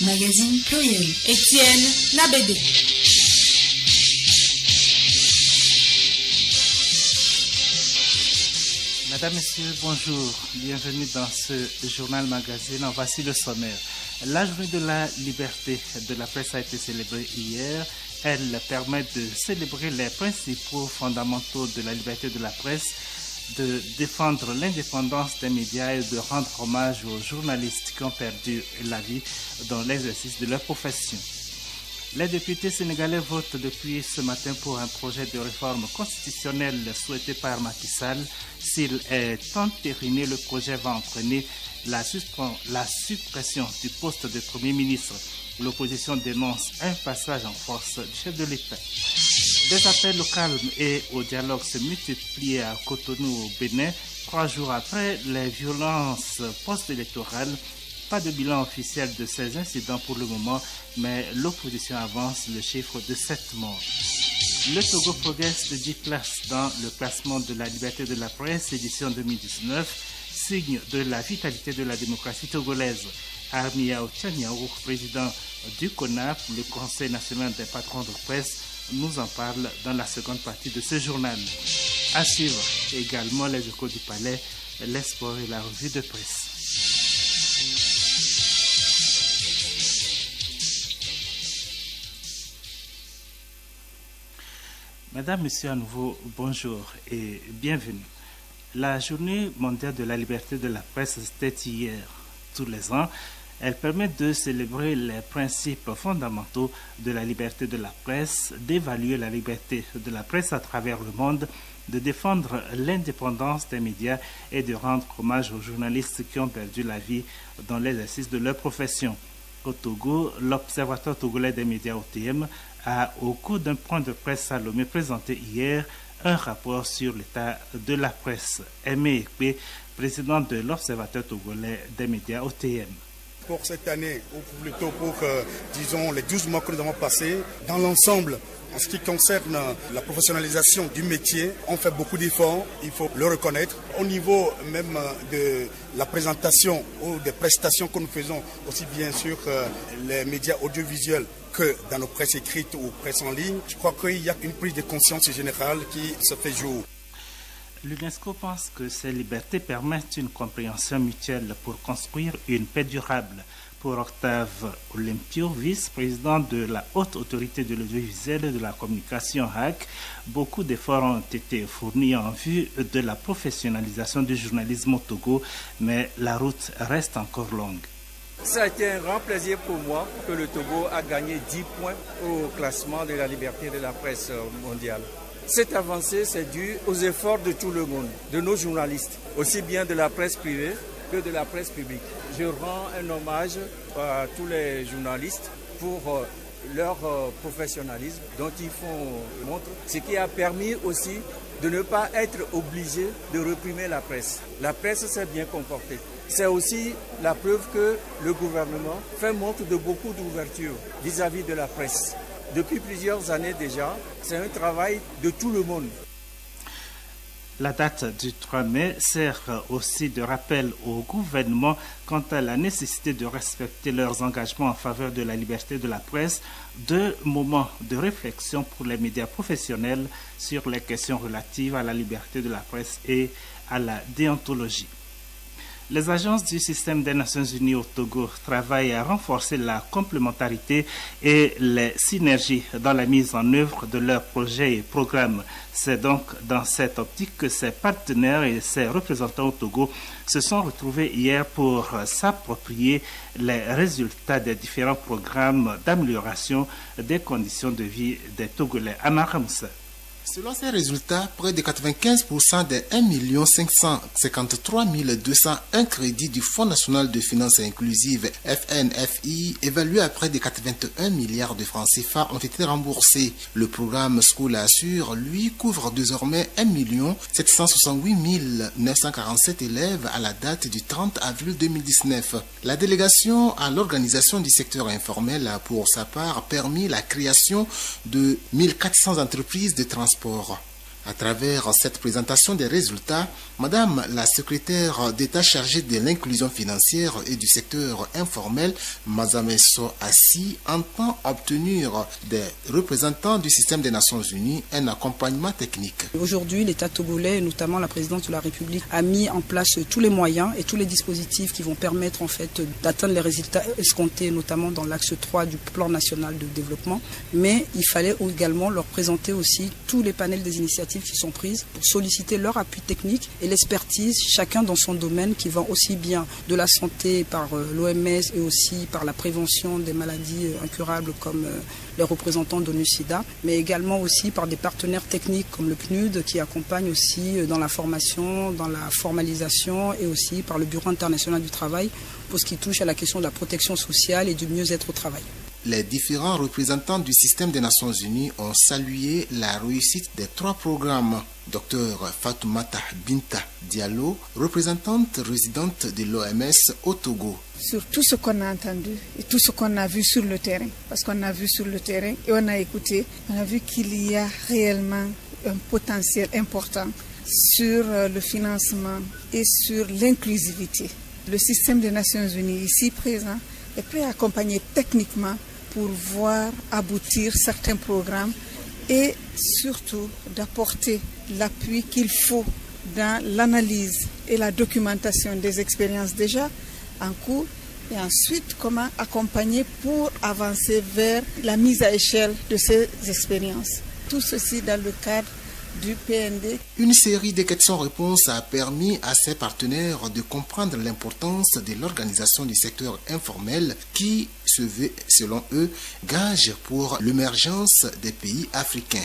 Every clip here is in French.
magazine pluriel. Étienne Nabédé. Mesdames, Messieurs, bonjour. Bienvenue dans ce journal magazine. Voici le sommaire. La journée de la liberté de la presse a été célébrée hier. Elle permet de célébrer les principaux fondamentaux de la liberté de la presse, de défendre l'indépendance des médias et de rendre hommage aux journalistes qui ont perdu la vie dans l'exercice de leur profession. Les députés sénégalais votent depuis ce matin pour un projet de réforme constitutionnelle souhaité par Macky Sall. S'il est entériné, le projet va entraîner la suppression du poste de Premier ministre. L'opposition dénonce un passage en force du chef de l'État. Des appels au calme et au dialogue se multiplient à Cotonou au Bénin, 3 jours après les violences post-électorales. Pas de bilan officiel de ces incidents pour le moment, mais l'opposition avance le chiffre de 7 morts. Le Togo progresse de 10 places dans le classement de la liberté de la presse, édition 2019, signe de la vitalité de la démocratie togolaise. Armia Tchaniaou, président du CONAP, le Conseil national des patrons de presse, nous en parle dans la seconde partie de ce journal. À suivre également les échos du palais, les sports et la revue de presse. Mesdames, Messieurs, à nouveau, bonjour et bienvenue. La journée mondiale de la liberté de la presse, c'était hier. Tous les ans, elle permet de célébrer les principes fondamentaux de la liberté de la presse, d'évaluer la liberté de la presse à travers le monde, de défendre l'indépendance des médias et de rendre hommage aux journalistes qui ont perdu la vie dans l'exercice de leur profession. Au Togo, l'Observatoire togolais des médias OTM a, au cours d'un point de presse Salomé, présenté hier un rapport sur l'état de la presse. Aimé Ekpe, président de l'Observatoire togolais des médias OTM. Pour cette année, ou plutôt pour, disons, les 12 mois que nous avons passés, dans l'ensemble, en ce qui concerne la professionnalisation du métier, on fait beaucoup d'efforts, il faut le reconnaître. Au niveau même de la présentation ou des prestations que nous faisons, aussi bien sur les médias audiovisuels que dans nos presses écrites ou presses en ligne, je crois qu'il y a une prise de conscience générale qui se fait jour. L'UNESCO pense que ces libertés permettent une compréhension mutuelle pour construire une paix durable. Pour Octave Olympio, vice-président de la Haute Autorité de l'Audiovisuel et de la Communication HAC, beaucoup d'efforts ont été fournis en vue de la professionnalisation du journalisme au Togo, mais la route reste encore longue. Ça a été un grand plaisir pour moi que le Togo a gagné 10 points au classement de la liberté de la presse mondiale. Cette avancée, c'est dû aux efforts de tout le monde, de nos journalistes, aussi bien de la presse privée que de la presse publique. Je rends un hommage à tous les journalistes pour leur professionnalisme dont ils font montre, ce qui a permis aussi de ne pas être obligé de réprimer la presse. La presse s'est bien comportée. C'est aussi la preuve que le gouvernement fait montre de beaucoup d'ouverture vis-à-vis de la presse. Depuis plusieurs années déjà, c'est un travail de tout le monde. La date du 3 mai sert aussi de rappel au gouvernement quant à la nécessité de respecter leurs engagements en faveur de la liberté de la presse, 2 moments de réflexion pour les médias professionnels sur les questions relatives à la liberté de la presse et à la déontologie. Les agences du système des Nations Unies au Togo travaillent à renforcer la complémentarité et les synergies dans la mise en œuvre de leurs projets et programmes. C'est donc dans cette optique que ces partenaires et ces représentants au Togo se sont retrouvés hier pour s'approprier les résultats des différents programmes d'amélioration des conditions de vie des Togolais. Amara Moussa. Selon ces résultats, près de 95% des 1 553 201 crédits du Fonds national de finances inclusives FNFI, évalués à près de 81 milliards de francs CFA, ont été remboursés. Le programme School Assure, lui, couvre désormais 1 768 947 élèves à la date du 30 avril 2019. La délégation à l'organisation du secteur informel a pour sa part permis la création de 1400 entreprises de transport. À travers cette présentation des résultats, Madame la secrétaire d'État chargée de l'inclusion financière et du secteur informel, Mazameso Assi, entend obtenir des représentants du système des Nations Unies un accompagnement technique. Aujourd'hui, l'État togolais, notamment la présidente de la République, a mis en place tous les moyens et tous les dispositifs qui vont permettre en fait d'atteindre les résultats escomptés, notamment dans l'axe 3 du plan national de développement. Mais il fallait également leur présenter aussi tous les panels des initiatives qui sont prises pour solliciter leur appui technique et l'expertise, chacun dans son domaine, qui va aussi bien de la santé par l'OMS et aussi par la prévention des maladies incurables comme les représentants d'ONU-SIDA, mais également aussi par des partenaires techniques comme le PNUD qui accompagne aussi dans la formation, dans la formalisation et aussi par le Bureau international du travail pour ce qui touche à la question de la protection sociale et du mieux-être au travail. Les différents représentants du système des Nations Unies ont salué la réussite des 3 programmes. Dr Fatoumata Binta Diallo, représentante résidente de l'OMS au Togo. Sur tout ce qu'on a entendu et tout ce qu'on a vu sur le terrain, parce qu'on a vu sur le terrain et on a écouté, on a vu qu'il y a réellement un potentiel important sur le financement et sur l'inclusivité. Le système des Nations Unies ici présent est prêt à accompagner techniquement pour voir aboutir certains programmes et surtout d'apporter l'appui qu'il faut dans l'analyse et la documentation des expériences déjà en cours et ensuite comment accompagner pour avancer vers la mise à échelle de ces expériences. Tout ceci dans le cadre du PND. Une série de questions-réponses a permis à ses partenaires de comprendre l'importance de l'organisation du secteur informel qui se veut, selon eux, gage pour l'émergence des pays africains.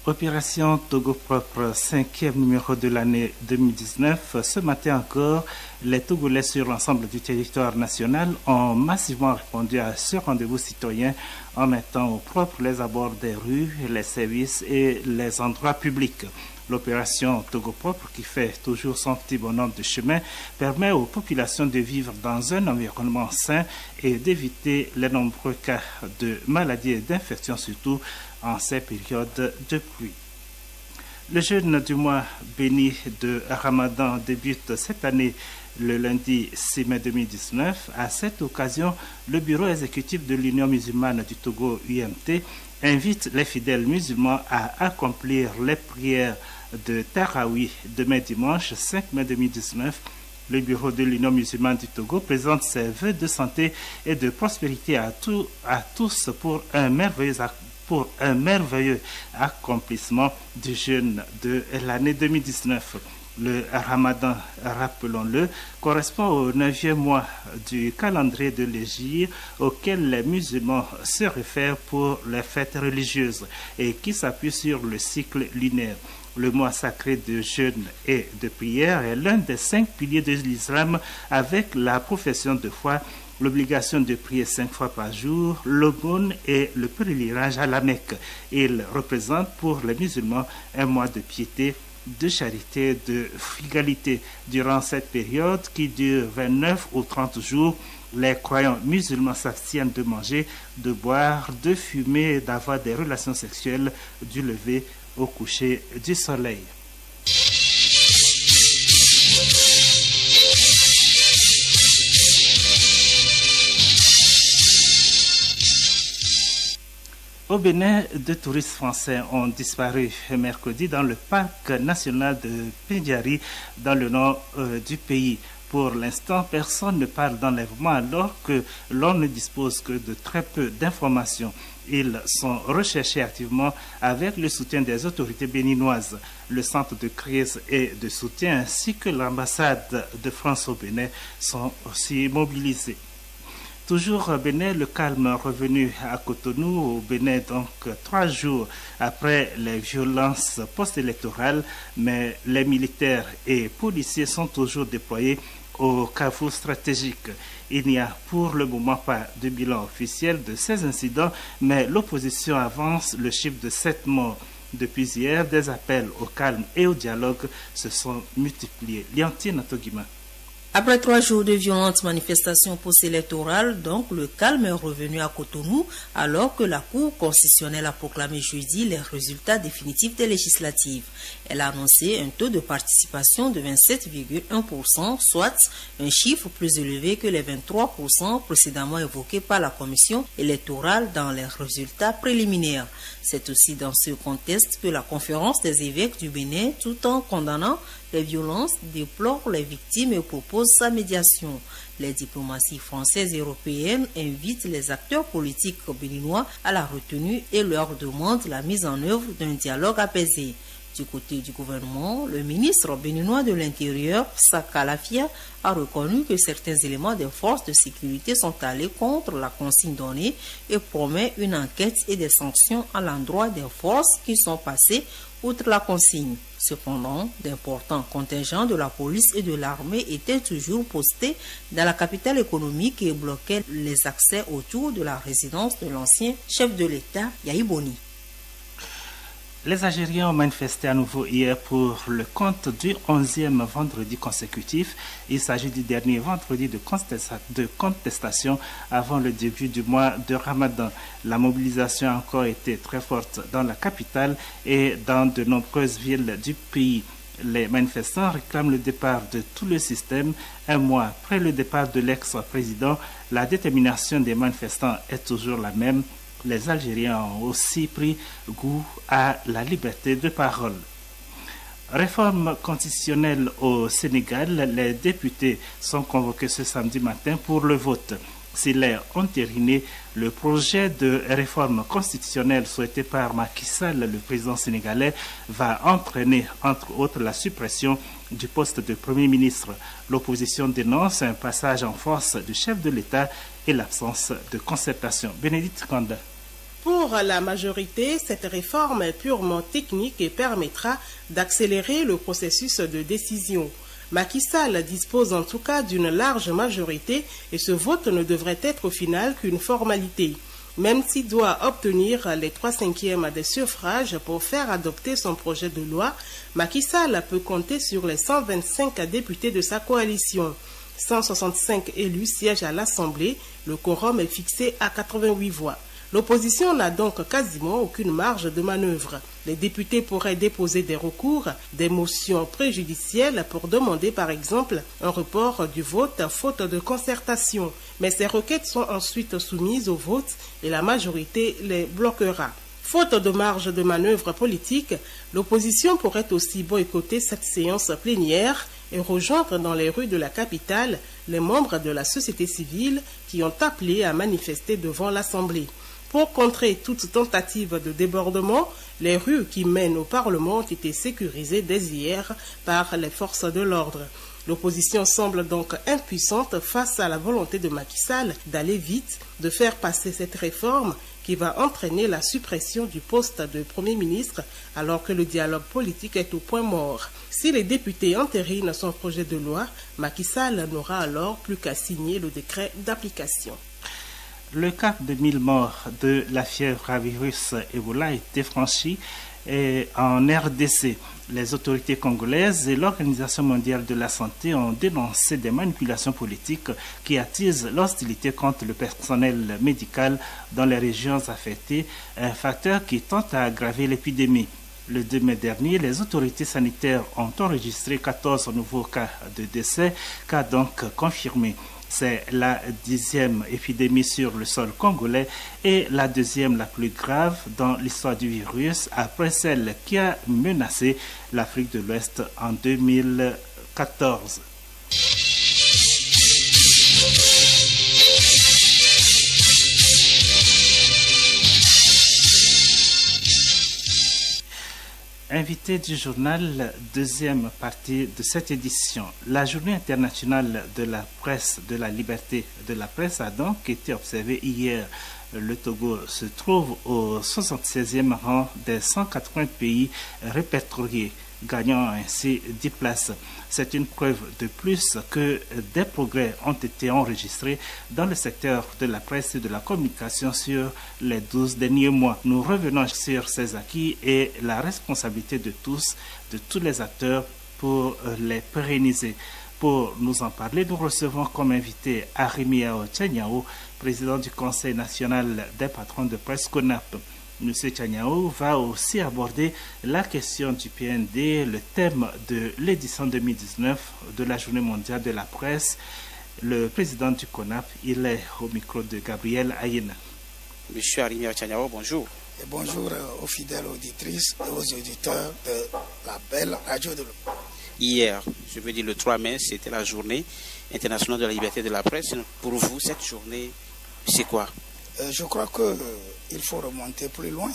Opération Togo Propre, 5e numéro de l'année 2019. Ce matin encore, les Togolais sur l'ensemble du territoire national ont massivement répondu à ce rendez-vous citoyen en mettant au propre les abords des rues, les services et les endroits publics. L'opération Togo Propre, qui fait toujours son petit bonhomme de chemin, permet aux populations de vivre dans un environnement sain et d'éviter les nombreux cas de maladies et d'infections, surtout en ces périodes de pluie. Le jeûne du mois béni de Ramadan débute cette année le lundi 6 mai 2019. À cette occasion, le bureau exécutif de l'Union musulmane du Togo, UMT, invite les fidèles musulmans à accomplir les prières de Tarawi demain dimanche 5 mai 2019. Le bureau de l'Union musulmane du Togo présente ses vœux de santé et de prospérité à tous pour un merveilleux accomplissement du jeûne de l'année 2019. Le Ramadan, rappelons-le, correspond au 9e mois du calendrier de l'Hégire auquel les musulmans se réfèrent pour les fêtes religieuses et qui s'appuie sur le cycle lunaire. Le mois sacré de jeûne et de prière est l'un des 5 piliers de l'islam avec la profession de foi, l'obligation de prier 5 fois par jour, l'aumône et le pèlerinage à la Mecque. Il représente pour les musulmans un mois de piété, de charité, de frugalité. Durant cette période qui dure 29 ou 30 jours, les croyants musulmans s'abstiennent de manger, de boire, de fumer et d'avoir des relations sexuelles du lever au coucher du soleil. Au Bénin, 2 touristes français ont disparu mercredi dans le parc national de Pédiari, dans le nord du pays. Pour l'instant, personne ne parle d'enlèvement alors que l'on ne dispose que de très peu d'informations. Ils sont recherchés activement avec le soutien des autorités béninoises. Le centre de crise et de soutien ainsi que l'ambassade de France au Bénin sont aussi mobilisés. Toujours au Bénin, le calme revenu à Cotonou, au Bénin, donc 3 jours après les violences post-électorales, mais les militaires et policiers sont toujours déployés au carrefour stratégique. Il n'y a pour le moment pas de bilan officiel de ces incidents, mais l'opposition avance le chiffre de 7 morts. Depuis hier, des appels au calme et au dialogue se sont multipliés. Liantine Atogima. Après 3 jours de violentes manifestations post-électorales, donc le calme est revenu à Cotonou alors que la Cour constitutionnelle a proclamé jeudi les résultats définitifs des législatives. Elle a annoncé un taux de participation de 27,1%, soit un chiffre plus élevé que les 23% précédemment évoqués par la commission électorale dans les résultats préliminaires. C'est aussi dans ce contexte que la conférence des évêques du Bénin, tout en condamnant les violences, déplore les victimes et propose sa médiation. Les diplomaties françaises et européennes invitent les acteurs politiques béninois à la retenue et leur demandent la mise en œuvre d'un dialogue apaisé. Du côté du gouvernement, le ministre béninois de l'Intérieur, Saka Lafia, a reconnu que certains éléments des forces de sécurité sont allés contre la consigne donnée et promet une enquête et des sanctions à l'endroit des forces qui sont passées outre la consigne. Cependant, d'importants contingents de la police et de l'armée étaient toujours postés dans la capitale économique et bloquaient les accès autour de la résidence de l'ancien chef de l'État, Yahi Boni. Les Algériens ont manifesté à nouveau hier pour le compte du 11e vendredi consécutif. Il s'agit du dernier vendredi de contestation avant le début du mois de Ramadan. La mobilisation a encore été très forte dans la capitale et dans de nombreuses villes du pays. Les manifestants réclament le départ de tout le système. Un mois après le départ de l'ex-président, la détermination des manifestants est toujours la même. Les Algériens ont aussi pris goût à la liberté de parole. Réforme constitutionnelle au Sénégal, les députés sont convoqués ce samedi matin pour le vote. S'il est entériné, le projet de réforme constitutionnelle souhaité par Macky Sall, le président sénégalais, va entraîner, entre autres, la suppression du poste de Premier ministre. L'opposition dénonce un passage en force du chef de l'État et l'absence de concertation. Bénédicte Kanda. Pour la majorité, cette réforme est purement technique et permettra d'accélérer le processus de décision. Macky Sall dispose en tout cas d'une large majorité et ce vote ne devrait être au final qu'une formalité. Même s'il doit obtenir les 3/5 des suffrages pour faire adopter son projet de loi, Macky Sall peut compter sur les 125 députés de sa coalition. 165 élus siègent à l'Assemblée, le quorum est fixé à 88 voix. L'opposition n'a donc quasiment aucune marge de manœuvre. Les députés pourraient déposer des recours, des motions préjudicielles pour demander par exemple un report du vote faute de concertation. Mais ces requêtes sont ensuite soumises au vote et la majorité les bloquera. Faute de marge de manœuvre politique, l'opposition pourrait aussi boycotter cette séance plénière et rejoindre dans les rues de la capitale les membres de la société civile qui ont appelé à manifester devant l'Assemblée. Pour contrer toute tentative de débordement, les rues qui mènent au Parlement ont été sécurisées dès hier par les forces de l'ordre. L'opposition semble donc impuissante face à la volonté de Macky Sall d'aller vite, de faire passer cette réforme qui va entraîner la suppression du poste de Premier ministre alors que le dialogue politique est au point mort. Si les députés entérinent son projet de loi, Macky Sall n'aura alors plus qu'à signer le décret d'application. Le cap de 1000 morts de la fièvre à virus Ebola a été franchi en RDC. Les autorités congolaises et l'Organisation mondiale de la santé ont dénoncé des manipulations politiques qui attisent l'hostilité contre le personnel médical dans les régions affectées, un facteur qui tente à aggraver l'épidémie. Le 2 mai dernier, les autorités sanitaires ont enregistré 14 nouveaux cas de décès, cas donc confirmés. C'est la 10e épidémie sur le sol congolais et la deuxième la plus grave dans l'histoire du virus après celle qui a menacé l'Afrique de l'Ouest en 2014. Invité du journal, deuxième partie de cette édition. La journée internationale de la presse, de la liberté de la presse a donc été observée hier. Le Togo se trouve au 76e rang des 180 pays répertoriés, gagnant ainsi 10 places. C'est une preuve de plus que des progrès ont été enregistrés dans le secteur de la presse et de la communication sur les 12 derniers mois. Nous revenons sur ces acquis et la responsabilité de tous les acteurs pour les pérenniser. Pour nous en parler, nous recevons comme invité Arimia Tchaniao, président du Conseil national des patrons de presse CONAP. M. Tchaniao va aussi aborder la question du PND, le thème de l'édition 2019 de la Journée mondiale de la presse. Le président du CONAP, il est au micro de Gabriel Ayena. Monsieur Arimia Tchaniao, bonjour. Et bonjour aux fidèles auditrices et aux auditeurs de la belle radio de l'Europe. Hier, je veux dire le 3 mai, c'était la journée internationale de la liberté de la presse. Pour vous, cette journée, c'est quoi? Je crois qu'il faut remonter plus loin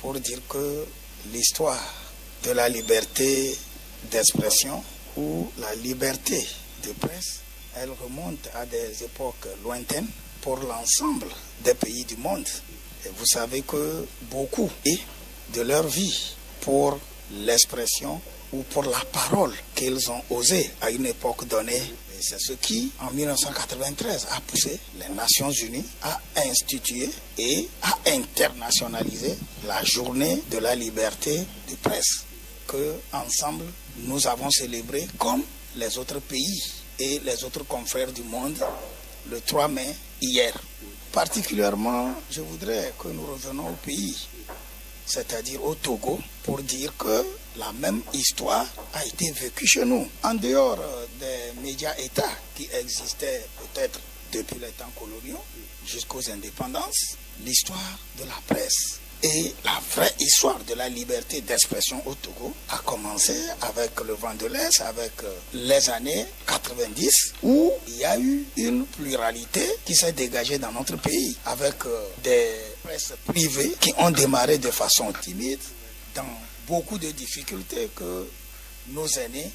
pour dire que l'histoire de la liberté d'expression ou la liberté de presse, elle remonte à des époques lointaines pour l'ensemble des pays du monde. Et vous savez que beaucoup de leur vie pour l'expression ou pour la parole qu'ils ont osé à une époque donnée. Et c'est ce qui, en 1993, a poussé les Nations Unies à instituer et à internationaliser la journée de la liberté de presse, que ensemble nous avons célébré comme les autres pays et les autres confrères du monde le 3 mai hier. Particulièrement, je voudrais que nous revenons au pays, c'est-à-dire au Togo, pour dire que la même histoire a été vécue chez nous. En dehors des médias États qui existaient peut-être depuis les temps coloniaux jusqu'aux indépendances, l'histoire de la presse et la vraie histoire de la liberté d'expression au Togo a commencé avec le vent de l'Est, avec les années 90, où il y a eu une pluralité qui s'est dégagée dans notre pays, avec des presses privées qui ont démarré de façon timide, dans beaucoup de difficultés que nos aînés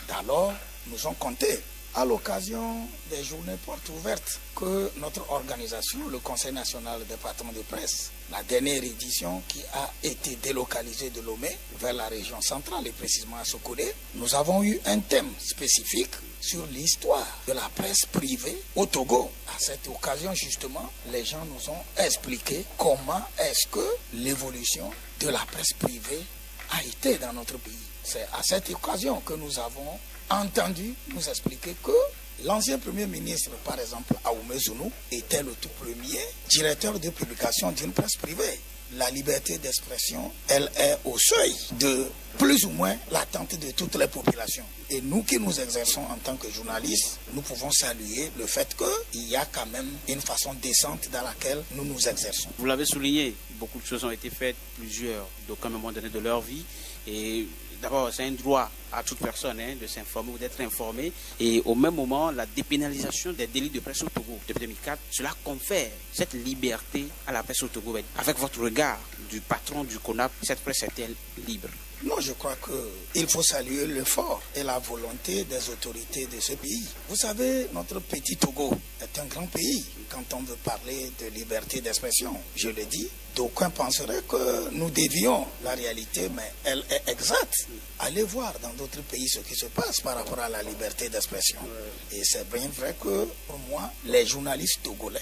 d'alors nous ont comptées. À l'occasion des journées portes ouvertes que notre organisation, le Conseil national des patrons de presse, la dernière édition qui a été délocalisée de Lomé vers la région centrale et précisément à Sokodé, nous avons eu un thème spécifique sur l'histoire de la presse privée au Togo. À cette occasion, justement, les gens nous ont expliqué comment est-ce que l'évolution de la presse privée a été dans notre pays. C'est à cette occasion que nous avons entendu nous expliquer que l'ancien Premier ministre, par exemple, Aoumé Zounou, était le tout premier directeur de publication d'une presse privée. La liberté d'expression, elle est au seuil de plus ou moins l'attente de toutes les populations. Et nous qui nous exerçons en tant que journalistes, nous pouvons saluer le fait qu'il y a quand même une façon décente dans laquelle nous nous exerçons. Vous l'avez souligné, beaucoup de choses ont été faites, plusieurs, d'aucun moment donné de leur vie. Et d'abord, c'est un droit à toute personne de s'informer ou d'être informé. Et au même moment, la dépénalisation des délits de presse au Togo depuis 2004, cela confère cette liberté à la presse au Togo. Avec votre regard du patron du CONAP, cette presse est-elle libre? Non, je crois qu'il faut saluer l'effort et la volonté des autorités de ce pays. Vous savez, notre petit Togo est un grand pays quand on veut parler de liberté d'expression. Je le dis, d'aucuns penseraient que nous dévions la réalité, mais elle est exacte. Allez voir dans d'autres pays ce qui se passe par rapport à la liberté d'expression. Et c'est bien vrai que, pour moi, les journalistes togolais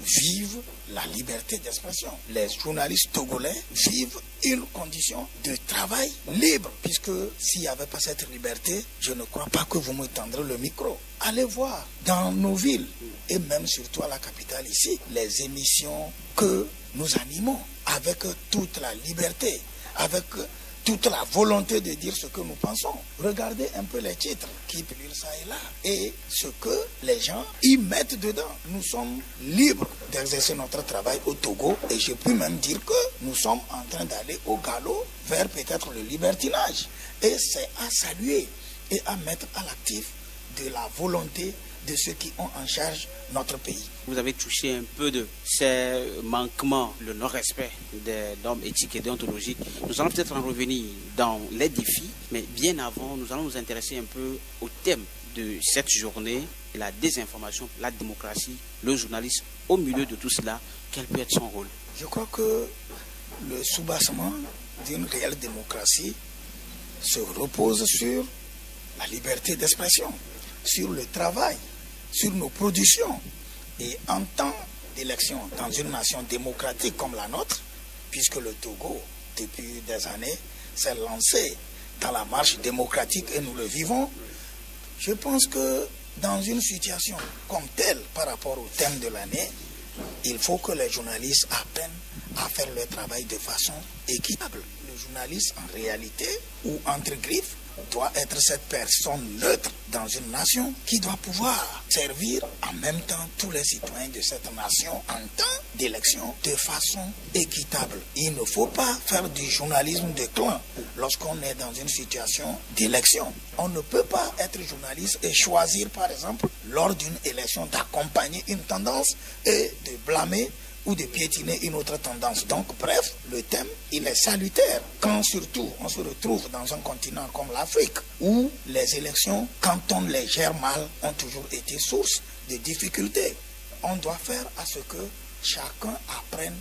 vivent la liberté d'expression. Les journalistes togolais vivent une condition de travail libre, puisque s'il n'y avait pas cette liberté, je ne crois pas que vous me tendrez le micro. Allez voir dans nos villes, et même surtout à la capitale ici, les émissions que nous animons avec toute la liberté, avec toute la volonté de dire ce que nous pensons. Regardez un peu les titres qui publient ça et là et ce que les gens y mettent dedans. Nous sommes libres d'exercer notre travail au Togo et je peux même dire que nous sommes en train d'aller au galop vers peut-être le libertinage. Et c'est à saluer et à mettre à l'actif de la volonté de ceux qui ont en charge notre pays. Vous avez touché un peu de ces manquements, le non-respect des normes éthiques et déontologiques. Nous allons peut-être en revenir dans les défis, mais bien avant, nous allons nous intéresser un peu au thème de cette journée, la désinformation, la démocratie, le journalisme. Au milieu de tout cela, quel peut être son rôle? Je crois que le soubassement d'une réelle démocratie se repose sur la liberté d'expression, sur le travail, sur nos productions. Et en temps d'élection dans une nation démocratique comme la nôtre, puisque le Togo, depuis des années, s'est lancé dans la marche démocratique et nous le vivons, Je pense que dans une situation comme telle par rapport au thème de l'année, il faut que les journalistes apprennent à faire leur travail de façon équitable. Le journaliste, en réalité, ou entre griffes, doit être cette personne neutre dans une nation qui doit pouvoir servir en même temps tous les citoyens de cette nation en temps d'élection de façon équitable. Il ne faut pas faire du journalisme de clan lorsqu'on est dans une situation d'élection. On ne peut pas être journaliste et choisir, par exemple, lors d'une élection, d'accompagner une tendance et de blâmer ou de piétiner une autre tendance. Donc, bref, le thème, il est salutaire. Quand surtout on se retrouve dans un continent comme l'Afrique, où les élections, quand on les gère mal, ont toujours été source de difficultés. On doit faire à ce que chacun apprenne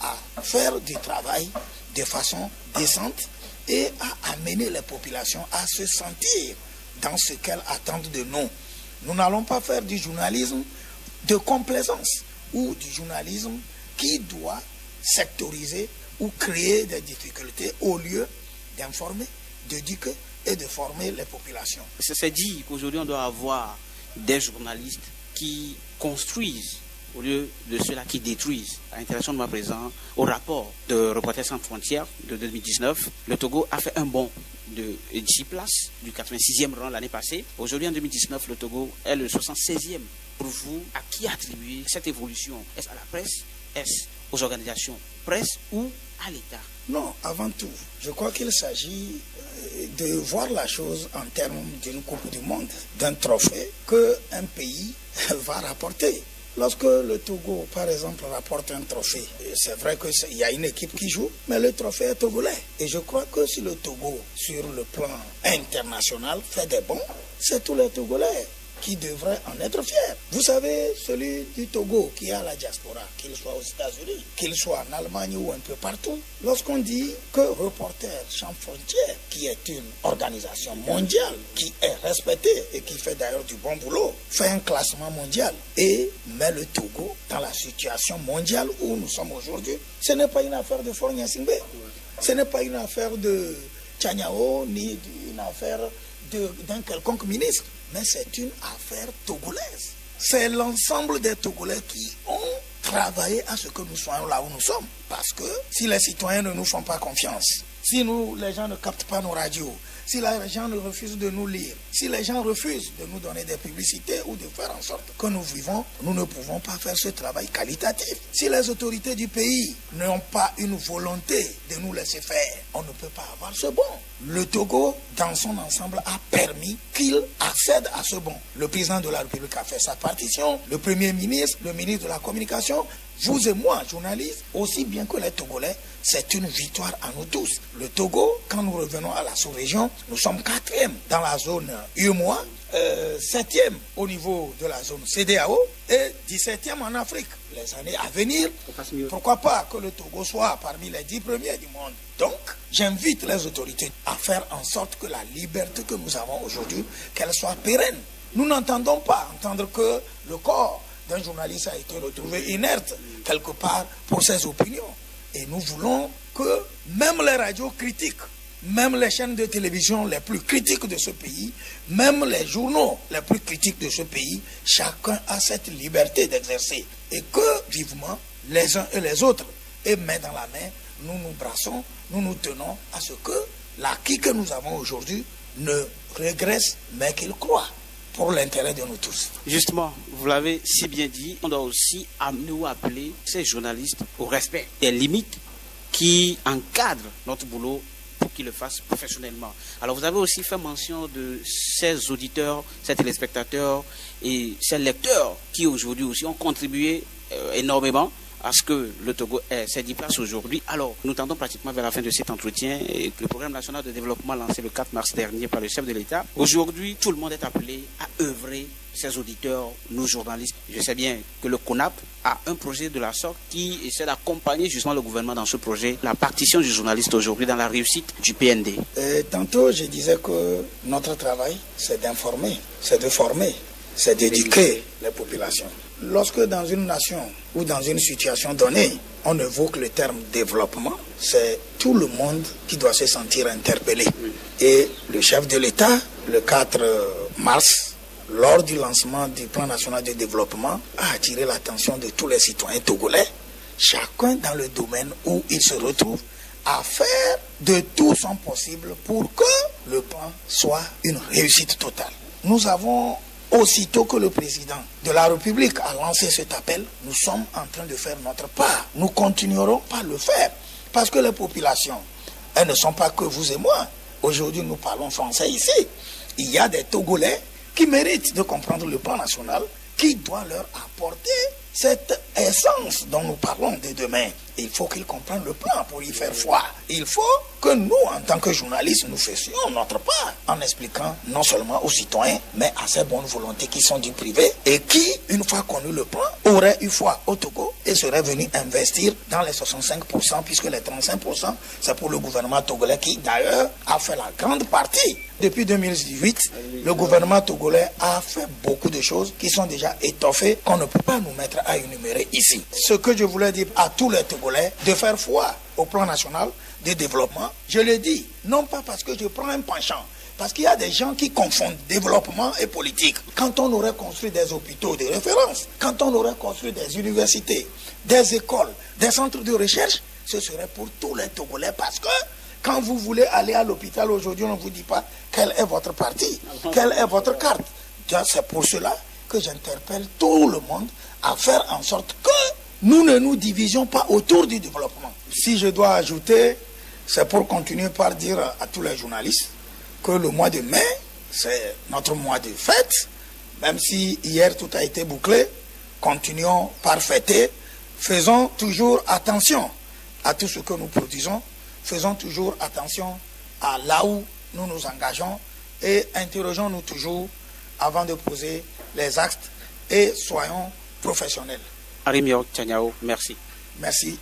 à faire du travail de façon décente et à amener les populations à se sentir dans ce qu'elles attendent de nous. Nous n'allons pas faire du journalisme de complaisance ou du journalisme qui doit sectoriser ou créer des difficultés au lieu d'informer, d'éduquer et de former les populations. C'est dit qu'aujourd'hui on doit avoir des journalistes qui construisent au lieu de ceux-là qui détruisent. À l'interaction de ma présent, au rapport de Reporters sans frontières de 2019, le Togo a fait un bond de 10 places, du 86e rang l'année passée. Aujourd'hui, en 2019, le Togo est le 76e. Pour vous, à qui attribuer cette évolution? Est-ce à la presse? Est-ce aux organisations presse ou à l'État? Non, avant tout, je crois qu'il s'agit de voir la chose en termes d'une Coupe du Monde, d'un trophée qu'un pays va rapporter. Lorsque le Togo, par exemple, rapporte un trophée, c'est vrai qu'il y a une équipe qui joue, mais le trophée est togolais. Et je crois que si le Togo, sur le plan international, fait des bons, c'est tous les Togolais qui devraient en être fiers. Vous savez, celui du Togo qui est à la diaspora, qu'il soit aux États-Unis, qu'il soit en Allemagne ou un peu partout, lorsqu'on dit que Reporters sans frontières, qui est une organisation mondiale, qui est respectée et qui fait d'ailleurs du bon boulot, fait un classement mondial et met le Togo dans la situation mondiale où nous sommes aujourd'hui, ce n'est pas une affaire de Faure Gnassingbé, ce n'est pas une affaire de Tchaniao, ni une affaire d'un quelconque ministre, mais c'est une affaire togolaise. C'est l'ensemble des Togolais qui ont travaillé à ce que nous soyons là où nous sommes. Parce que si les citoyens ne nous font pas confiance, si les gens ne captent pas nos radios, si les gens ne refusent de nous lire, si les gens refusent de nous donner des publicités ou de faire en sorte que nous vivons, nous ne pouvons pas faire ce travail qualitatif. Si les autorités du pays n'ont pas une volonté de nous laisser faire, on ne peut pas avoir ce bon. Le Togo, dans son ensemble, a permis qu'il accède à ce bon. Le président de la République a fait sa partition, le Premier ministre, le ministre de la Communication, vous et moi, journalistes, aussi bien que les Togolais, c'est une victoire à nous tous. Le Togo, quand nous revenons à la sous-région, nous sommes 4e dans la zone UEMOA, 7e au niveau de la zone CEDEAO et 17e en Afrique. Les années à venir, pourquoi pas que le Togo soit parmi les 10 premiers du monde. Donc, j'invite les autorités à faire en sorte que la liberté que nous avons aujourd'hui, qu'elle soit pérenne. Nous n'entendons pas entendre que le corps d'un journaliste a été retrouvé inerte quelque part pour ses opinions. Et nous voulons que même les radios critiques, même les chaînes de télévision les plus critiques de ce pays, même les journaux les plus critiques de ce pays, chacun a cette liberté d'exercer. Et que, vivement, les uns et les autres, et main dans la main, nous nous brassons, nous nous tenons à ce que l'acquis que nous avons aujourd'hui ne régresse, mais qu'il croît, pour l'intérêt de nous tous. Justement, vous l'avez si bien dit, on doit aussi amener ou appeler ces journalistes au respect des limites qui encadrent notre boulot pour qu'ils le fassent professionnellement. Alors vous avez aussi fait mention de ces auditeurs, ces téléspectateurs et ces lecteurs qui aujourd'hui aussi ont contribué énormément à ce que le Togo ait ses 10 places aujourd'hui. Alors, nous tendons pratiquement vers la fin de cet entretien et le programme national de développement lancé le 4 mars dernier par le chef de l'État. Aujourd'hui, tout le monde est appelé à œuvrer, ces auditeurs, nous journalistes. Je sais bien que le CONAP a un projet de la sorte qui essaie d'accompagner justement le gouvernement dans ce projet, la partition du journaliste aujourd'hui dans la réussite du PND. Tantôt, je disais que notre travail, c'est d'informer, c'est de former, c'est d'éduquer les populations. Lorsque dans une nation ou dans une situation donnée, on évoque le terme développement, c'est tout le monde qui doit se sentir interpellé. Et le chef de l'État, le 4 mars, lors du lancement du plan national de développement, a attiré l'attention de tous les citoyens togolais, chacun dans le domaine où il se retrouve, à faire de tout son possible pour que le plan soit une réussite totale. Nous avons, aussitôt que le président de la République a lancé cet appel, nous sommes en train de faire notre part. Nous continuerons par le faire, parce que les populations, elles ne sont pas que vous et moi. Aujourd'hui, nous parlons français ici. Il y a des Togolais qui méritent de comprendre le plan national, qui doit leur apporter cette essence dont nous parlons de demain. Il faut qu'ils comprennent le plan pour y faire foi. Il faut que nous, en tant que journalistes, nous fassions notre part en expliquant non seulement aux citoyens, mais à ces bonnes volontés qui sont du privé et qui, une fois connu le plan, auraient eu foi au Togo et seraient venus investir dans les 65%, puisque les 35%, c'est pour le gouvernement togolais qui, d'ailleurs, a fait la grande partie. Depuis 2018, le gouvernement togolais a fait beaucoup de choses qui sont déjà étoffées, qu'on ne peut pas nous mettre à énumérer ici. Ce que je voulais dire à tous les Togolais, de faire foi au plan national de développement, je le dis, non pas parce que je prends un penchant, parce qu'il y a des gens qui confondent développement et politique. Quand on aurait construit des hôpitaux de référence, quand on aurait construit des universités, des écoles, des centres de recherche, ce serait pour tous les Togolais, parce que quand vous voulez aller à l'hôpital aujourd'hui, on ne vous dit pas quel est votre parti, quelle est votre carte. C'est pour cela que j'interpelle tout le monde à faire en sorte que nous ne nous divisions pas autour du développement. Si je dois ajouter, c'est pour continuer par dire à tous les journalistes que le mois de mai, c'est notre mois de fête. Même si hier tout a été bouclé, continuons par fêter. Faisons toujours attention à tout ce que nous produisons. Faisons toujours attention à là où nous nous engageons et interrogeons-nous toujours avant de poser les actes et soyons professionnels. Arimio Tchaniao, merci. Merci.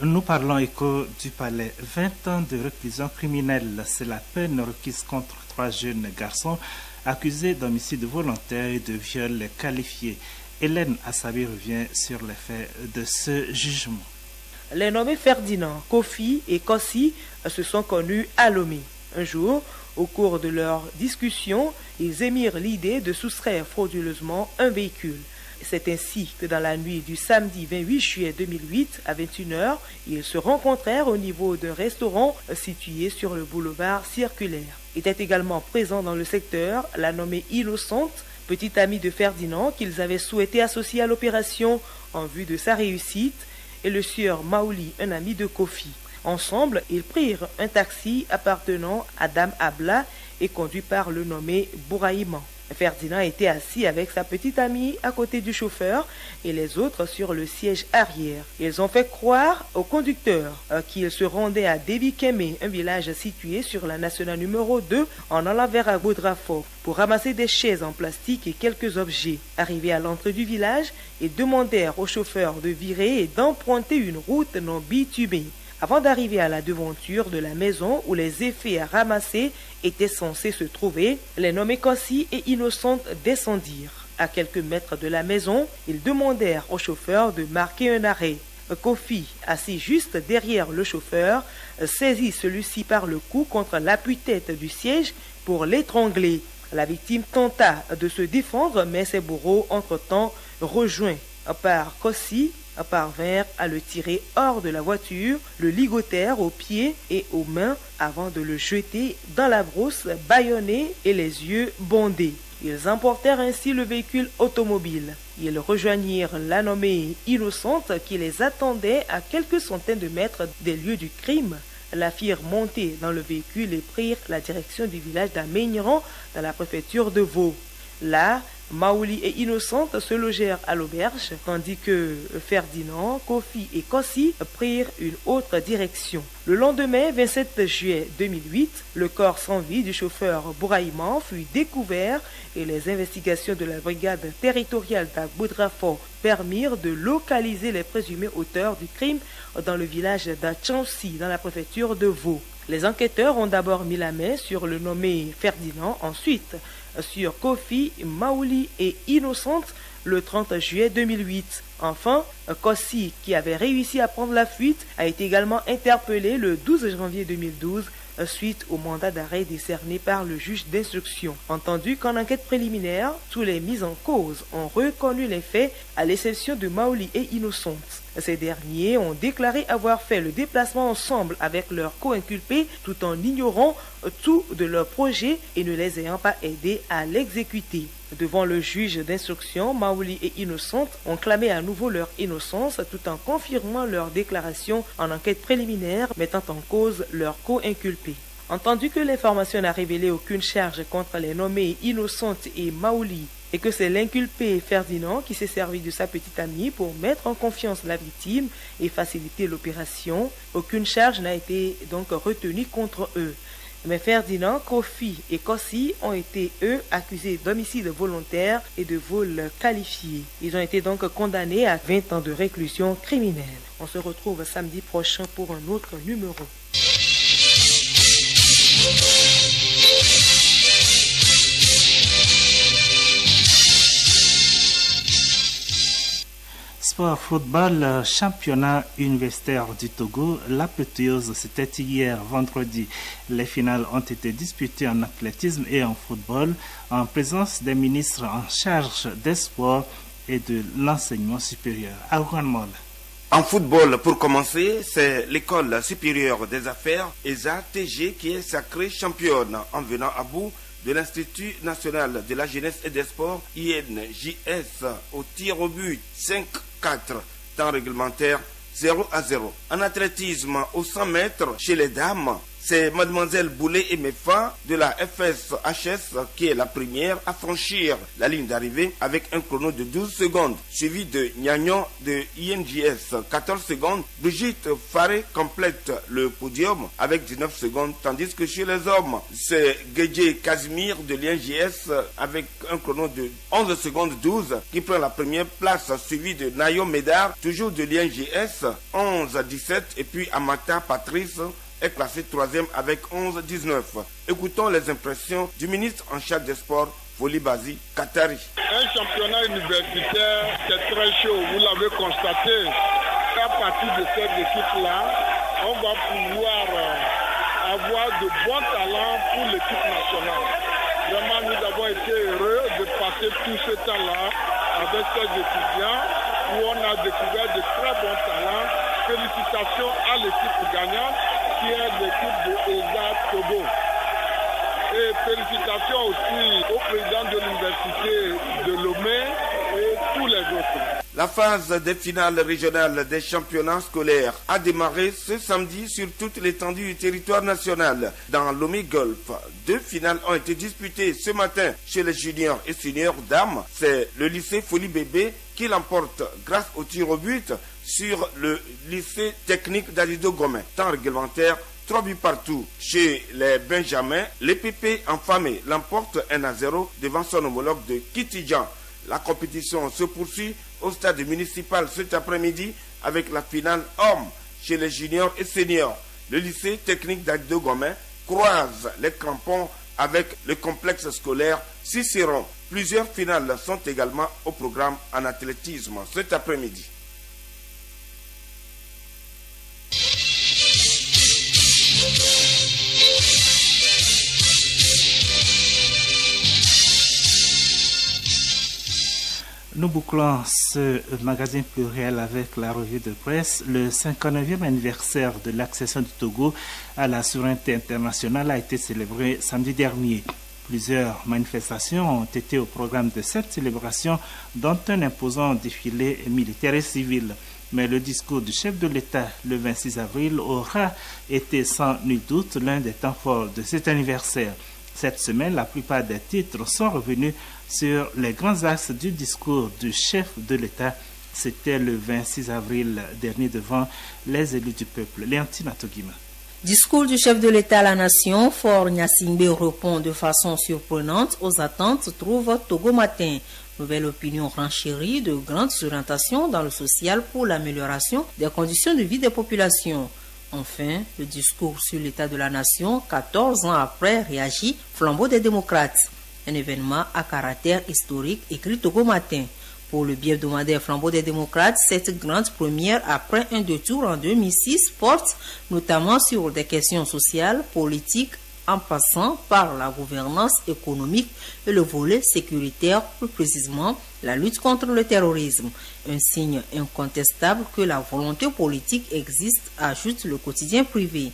Nous parlons écho du palais. 20 ans de réclusion criminelle, c'est la peine requise contre 3 jeunes garçons accusés d'homicide volontaire et de viol qualifié. Hélène Assabi revient sur les faits de ce jugement. Les nommés Ferdinand, Kofi et Kossi se sont connus à Lomé. Un jour, au cours de leur discussion, ils émirent l'idée de soustraire frauduleusement un véhicule. C'est ainsi que dans la nuit du samedi 28 juillet 2008 à 21h, ils se rencontrèrent au niveau d'un restaurant situé sur le boulevard Circulaire. Était également présent dans le secteur la nommée Innocente, petite amie de Ferdinand qu'ils avaient souhaité associer à l'opération en vue de sa réussite, et le sieur Maouli, un ami de Kofi. Ensemble, ils prirent un taxi appartenant à Dame Abla et conduit par le nommé Bouraïman. Ferdinand était assis avec sa petite amie à côté du chauffeur et les autres sur le siège arrière. Ils ont fait croire au conducteur qu'ils se rendaient à Débikeme, un village situé sur la nationale numéro 2 en allant vers Agoudrafo pour ramasser des chaises en plastique et quelques objets. Arrivés à l'entrée du village, ils demandèrent au chauffeur de virer et d'emprunter une route non bitumée. Avant d'arriver à la devanture de la maison où les effets à ramasser étaient censés se trouver, les nommés Kossi et Innocente descendirent. À quelques mètres de la maison, ils demandèrent au chauffeur de marquer un arrêt. Kofi, assis juste derrière le chauffeur, saisit celui-ci par le cou contre l'appui-tête du siège pour l'étrangler. La victime tenta de se défendre, mais ses bourreaux, entre-temps, rejoints par Kossi, parvinrent à le tirer hors de la voiture, le ligotèrent aux pieds et aux mains avant de le jeter dans la brousse, bâillonné et les yeux bondés. Ils emportèrent ainsi le véhicule automobile. Ils rejoignirent la nommée Innocente qui les attendait à quelques centaines de mètres des lieux du crime. La firent monter dans le véhicule et prirent la direction du village d'Améignan dans la préfecture de Vaud. Là, Maouli et Innocente se logèrent à l'auberge, tandis que Ferdinand, Kofi et Kossi prirent une autre direction. Le lendemain, 27 juillet 2008, le corps sans vie du chauffeur Bouraïman fut découvert et les investigations de la brigade territoriale d'Agoudrafo permirent de localiser les présumés auteurs du crime dans le village d'Achansi, dans la préfecture de Vaud. Les enquêteurs ont d'abord mis la main sur le nommé Ferdinand, ensuite sur Kofi, Maouli et Innocente, le 30 juillet 2008. Enfin, Kossi, qui avait réussi à prendre la fuite, a été également interpellé le 12 janvier 2012 suite au mandat d'arrêt décerné par le juge d'instruction. Entendu qu'en enquête préliminaire, tous les mis en cause ont reconnu les faits à l'exception de Maoli et Innocente. Ces derniers ont déclaré avoir fait le déplacement ensemble avec leurs co-inculpés tout en ignorant tout de leur projet et ne les ayant pas aidés à l'exécuter. Devant le juge d'instruction, Maoli et Innocente ont clamé à nouveau leur innocence tout en confirmant leur déclaration en enquête préliminaire mettant en cause leurs co-inculpés. Entendu que l'information n'a révélé aucune charge contre les nommés Innocente et Maoli et que c'est l'inculpé Ferdinand qui s'est servi de sa petite amie pour mettre en confiance la victime et faciliter l'opération, aucune charge n'a été donc retenue contre eux. Mais Ferdinand, Kofi et Kossi ont été, eux, accusés d'homicide volontaire et de vol qualifié. Ils ont été donc condamnés à 20 ans de réclusion criminelle. On se retrouve samedi prochain pour un autre numéro. Sport football, championnat universitaire du Togo. L'apothéose, c'était hier vendredi. Les finales ont été disputées en athlétisme et en football en présence des ministres en charge des sports et de l'enseignement supérieur. En football, pour commencer, c'est l'école supérieure des affaires, ESA-TG, qui est sacrée championne en venant à bout de l'Institut national de la jeunesse et des sports, INJS, au tir au but 5-4, temps réglementaire 0-0. En athlétisme, aux 100 mètres, chez les dames, c'est Mademoiselle Boulet et Mefa de la FSHS qui est la première à franchir la ligne d'arrivée avec un chrono de 12 secondes, suivi de Nyagnon de INJS 14 secondes. Brigitte Faré complète le podium avec 19 secondes, tandis que chez les hommes, c'est Guedje Casimir de l'INJS avec un chrono de 11 secondes 12 qui prend la première place, suivi de Nayo Médard, toujours de l'INJS, 11-17, et puis Amata Patrice est classé 3e avec 11-19. Écoutons les impressions du ministre en charge des sports, Folibazi Katari. Un championnat universitaire, c'est très chaud, vous l'avez constaté. À partir de cette équipe-là, on va pouvoir avoir de bons talents pour l'équipe nationale. Vraiment, nous avons été heureux de passer tout ce temps-là avec ces étudiants où on a découvert de très bons talents. Félicitations à l'équipe gagnante qui est l'équipe de ESA Togo. Et félicitations aussi au président de l'université de Lomé et tous les autres. La phase des finales régionales des championnats scolaires a démarré ce samedi sur toute l'étendue du territoire national. Dans Lomé Golf, 2 finales ont été disputées ce matin chez les juniors et seniors dames. C'est le lycée Folie Bébé qui l'emporte grâce au tir au but sur le lycée technique d'Adido Gomen. Temps réglementaire, 3 buts partout. Chez les Benjamins, l'EPP enfamé l'emporte 1-0 devant son homologue de Kitidjan. La compétition se poursuit au stade municipal cet après-midi avec la finale homme chez les juniors et seniors. Le lycée technique d'Adido Gomen croise les crampons avec le complexe scolaire Cicéron. Plusieurs finales sont également au programme en athlétisme cet après-midi. Nous bouclons ce magazine pluriel avec la revue de presse. Le 59e anniversaire de l'accession du Togo à la souveraineté internationale a été célébré samedi dernier. Plusieurs manifestations ont été au programme de cette célébration, dont un imposant défilé militaire et civil. Mais le discours du chef de l'État le 26 avril aura été sans nul doute l'un des temps forts de cet anniversaire. Cette semaine, la plupart des titres sont revenus sur les grands axes du discours du chef de l'État. C'était le 26 avril dernier devant les élus du peuple. Léontine Atogima. Discours du chef de l'État à la nation, Faure Gnassingbé répond de façon surprenante aux attentes trouve Togo Matin. Nouvelle opinion renchérie de grandes orientations dans le social pour l'amélioration des conditions de vie des populations. Enfin, le discours sur l'état de la nation, 14 ans après, réagit flambeau des démocrates. Un événement à caractère historique, écrit Togo Matin. Pour le bi-hebdomadaire Flambeau des démocrates, cette grande première après un détour en 2006 porte notamment sur des questions sociales, politiques, en passant par la gouvernance économique et le volet sécuritaire, plus précisément la lutte contre le terrorisme. Un signe incontestable que la volonté politique existe, ajoute le quotidien privé.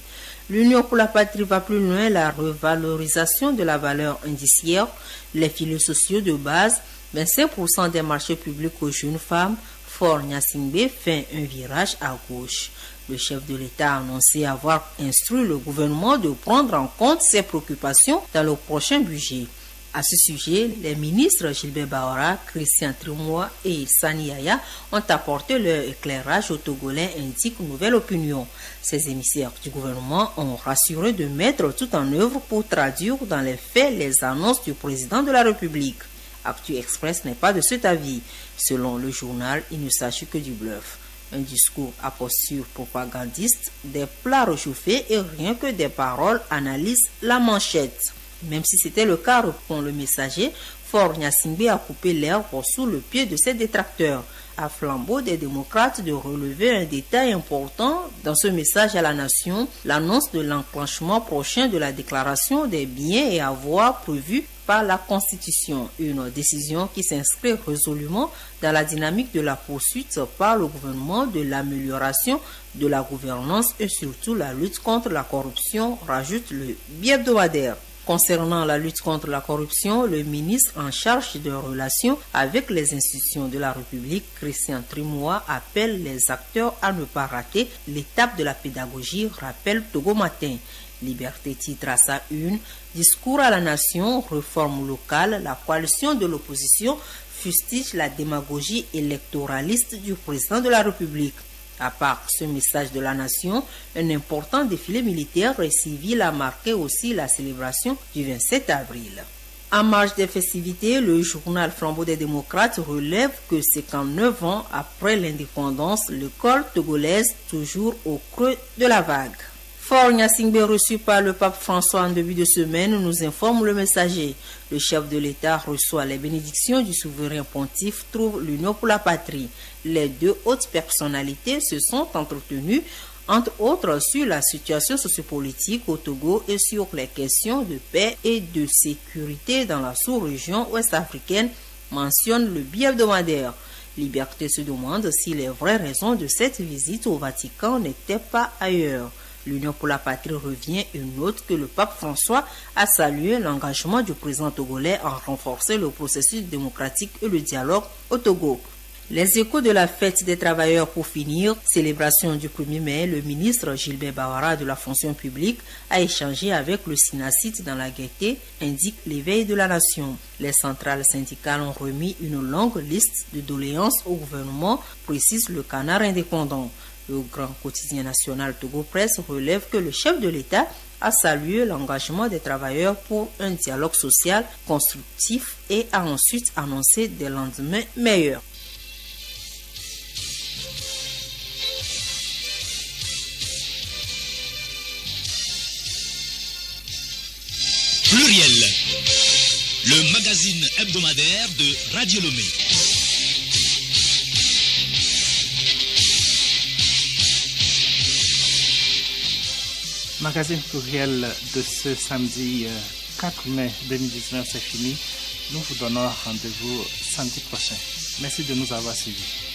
L'Union pour la patrie va plus loin, la revalorisation de la valeur indiciaire, les filets sociaux de base, 25% des marchés publics aux jeunes femmes. Faure Gnassingbé fait un virage à gauche. Le chef de l'État a annoncé avoir instruit le gouvernement de prendre en compte ses préoccupations dans le prochain budget. À ce sujet, les ministres Gilbert Bahora, Christian Trimois et Sani Yaya ont apporté leur éclairage aux Togolais, indique Nouvelle Opinion. Ces émissaires du gouvernement ont rassuré de mettre tout en œuvre pour traduire dans les faits les annonces du président de la République. Actu Express n'est pas de cet avis. Selon le journal, il ne s'agit que du bluff. Un discours à posture propagandiste, des plats réchauffés et rien que des paroles analysent la manchette. Même si c'était le cas, répond le messager, Faure Gnassingbé a coupé l'herbe sous le pied de ses détracteurs. À Flambeau des démocrates de relever un détail important dans ce message à la nation, l'annonce de l'enclenchement prochain de la déclaration des biens et avoirs prévus par la Constitution, une décision qui s'inscrit résolument dans la dynamique de la poursuite par le gouvernement de l'amélioration de la gouvernance et surtout la lutte contre la corruption, rajoute le bi-hebdomadaire. Concernant la lutte contre la corruption, le ministre en charge des relations avec les institutions de la République, Christian Trimois, appelle les acteurs à ne pas rater l'étape de la pédagogie, rappelle Togo Matin. Liberté titre à sa une, discours à la nation, réforme locale, la coalition de l'opposition fustige la démagogie électoraliste du président de la République. À part ce message de la nation, un important défilé militaire et civil a marqué aussi la célébration du 27 avril. En marge des festivités, le journal Flambeau des démocrates relève que 59 ans après l'indépendance, l'école togolaise toujours au creux de la vague. Faure Gnassingbé reçu par le pape François en début de semaine, nous informe le messager. Le chef de l'État reçoit les bénédictions du souverain pontife, trouve l'Union pour la patrie. Les deux hautes personnalités se sont entretenues, entre autres sur la situation sociopolitique au Togo et sur les questions de paix et de sécurité dans la sous-région ouest-africaine, mentionne le bi-hebdomadaire. Liberté se demande si les vraies raisons de cette visite au Vatican n'étaient pas ailleurs. L'Union pour la patrie revient et note que le pape François a salué l'engagement du président togolais à renforcer le processus démocratique et le dialogue au Togo. Les échos de la fête des travailleurs pour finir, célébration du 1er mai, le ministre Gilbert Bahora de la fonction publique a échangé avec le SINACIT dans la gaieté, indique l'éveil de la nation. Les centrales syndicales ont remis une longue liste de doléances au gouvernement, précise le Canard indépendant. Le grand quotidien national Togo Presse relève que le chef de l'État a salué l'engagement des travailleurs pour un dialogue social constructif et a ensuite annoncé des lendemains meilleurs. Pluriel, le magazine hebdomadaire de Radio Lomé. Magazine pluriel de ce samedi 4 mai 2019, c'est fini. Nous vous donnons rendez-vous samedi prochain. Merci de nous avoir suivis.